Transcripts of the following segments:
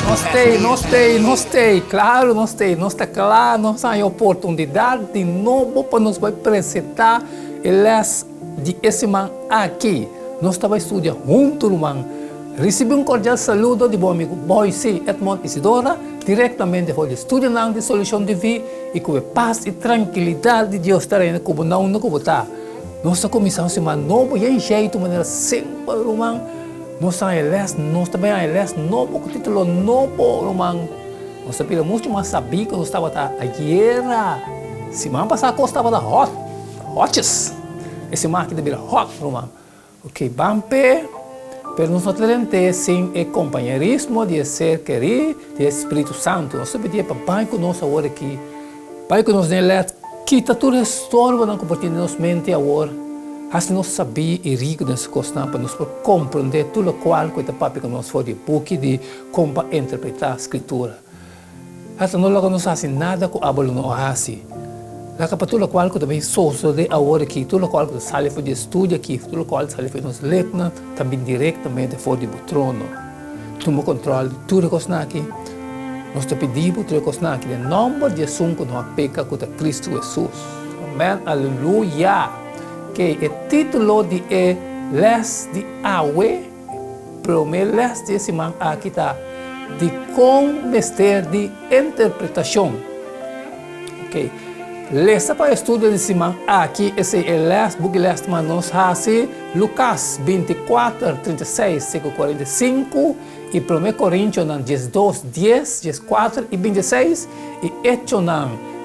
Nós temos, claro, nós temos. Nós está claro, nós temos a oportunidade de novo para nos apresentar elas de esse man aqui. Nós estamos estudando junto, irmão. Recebi um cordial saludo de bom amigo Boise Edmond Isidora, diretamente do Estúdio de Solução de Vida, e com a paz e tranquilidade de Deus estar aí, como não está. Nós começamos a semana nova e em jeito, maneira sempre, irmão. Nós também a eles novo, com título novo, irmão. Nós sabíamos muito mais sabia que nós estava a guerra. Semana passada, nós estava da hotes. Esse marco de vida hot, irmão. Ok, bampe. Pero nós temos sim o companheirismo de ser querido do Espírito Santo. Nós pedimos para Pai que nós agora aqui, Pai que nos dê quita toda a história que compartilha na nossa mente agora, assim nós sabemos e rico nessa questão para nós compreender tudo o qual que papai que nós foi de book de como interpretar a Escritura. Assim nós não fazemos nada com a bola não assim. La capítulo qual que também sou de agora aqui, tudo qual que sai de estudo aqui, tudo qual que sai de nos lepna, também diretamente fora do trono. Toma controle de tudo que está aqui. Nós te pedimos tudo que está aqui, em nome de Jesus que nós peca contra Cristo Jesus. Amém, aleluia. Que o título de les de awe, primeiro les de semana aqui está, de com mistério de interpretação. Ok. Lesa para estudo de semana aqui, esse é o book last manos hasi Lucas 24, 36, 45 e 1 Coríntios 12, 10, 4 e 26 e Hechos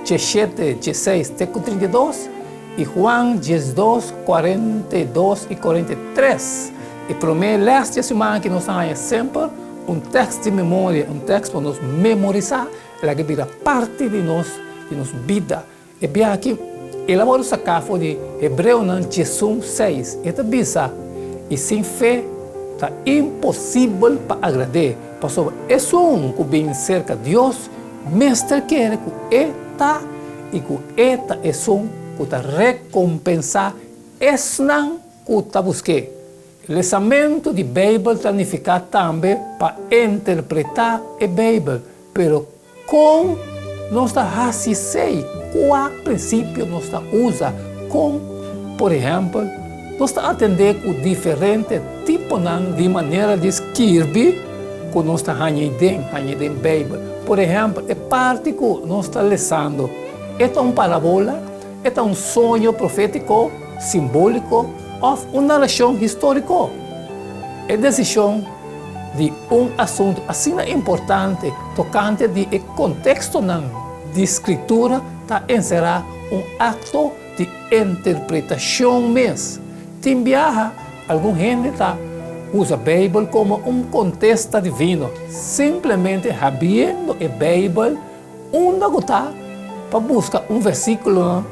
17, 16, 32 e Juan 12, 42 e 43. E primeiro last de semana que nós temos sempre texto de memória, texto para nos memorizar, que vira parte de nossa vida. E bem aqui, elabora o sacafo de Hebreu 6. Esta bisa, e sem fé, está impossível para agradar. Pastor, é só que vem cerca de Deus, mestre quer que eta e que eta é só que está recompensar esnan que está buscando. O lançamento de Bíblia significa também para interpretar a Bíblia, pero com nós está assim sei qual princípio nós está usa com, por exemplo, nós está atender com diferentes tipos de maneira de escrever que nós está ganhando Bíblia. Por exemplo, é parte que nós está lendo. É uma parábola, é um sonho profético, simbólico, ou uma narração histórica. É decisão de assunto assim importante, tocante de contexto de escritura, está encerrar ato de interpretação mesmo. Tem viaja, algum gente usa a Bíblia como contexto divino, simplesmente abrindo a Bíblia, para buscar versículo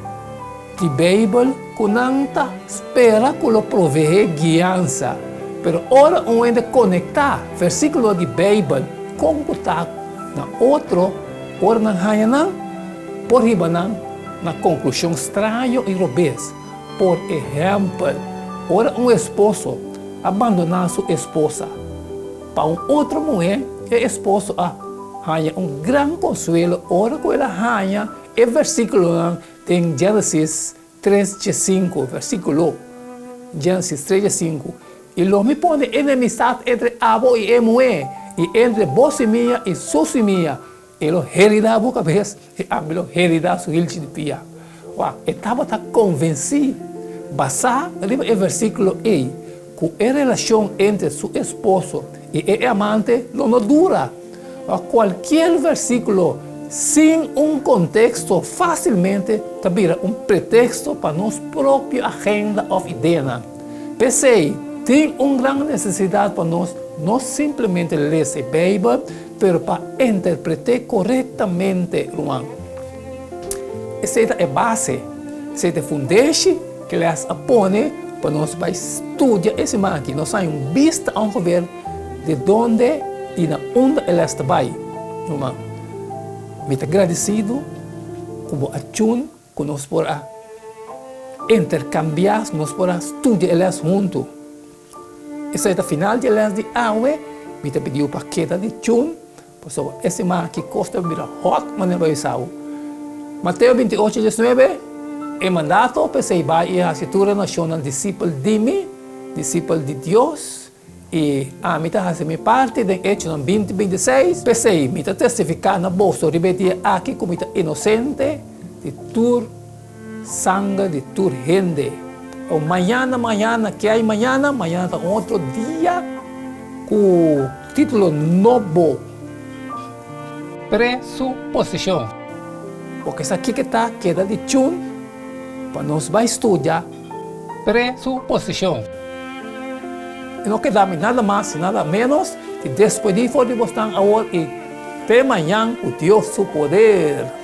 de Bíblia que não espera que ele provee guiança. Pero ora onde conectar versículo de Bíblia com o está na outro, ora não ganha não, por riba não, na conclusão estranho e robês. Por exemplo, ora esposo abandonar sua esposa para outra mulher, e esposo ganha grande consuelo, ora que ela ganha, e versículo tem Gênesis 3:5, versículo Gênesis 3:5. E lo me põe enemistade entre abo e mulher, e entre vos e minha e sus e minha. Ele herida a boca vez, e abelo herida sua ilha de pia. Estava convencido, basado no versículo E, que a relação entre seu esposo e amante não dura. Qualquer versículo, sem contexto, facilmente vira pretexto para nossa própria agenda ou ideia. Pensei, tem grande necessidade para nós, não simplesmente ler a Bíblia, mas para interpretar corretamente, irmão. Essa é a base, essa é a fundação que eles põem para nós estudar esse man aqui. Nós temos vista a ver de onde e na onde eles estão, irmão. Muito agradecido como ajuda que nós podemos intercambiar, nós podemos estudar eles juntos. Essa é a final de elas de aue, me pediu para queda de chun, Por eso, ese man que costa mira hot manera de usar. Mateo 28, 19, el mandato para se va a la escritura nacional discípulo de mí, discípulo de Dios, e a mim está fazendo parte de Hechos 20, 26, pensei, me está testificando na bolsa, repetir aqui como está inocente de tur sangue, de tur gente. O mañana, que hay mañana está outro dia, com título novo, presuposição. Porque isso aqui que está, queda de chun, para nós vai estudar presuposição. E não queda nada mais, nada menos, que despedir de vocês agora e até amanhã com Deus seu poder.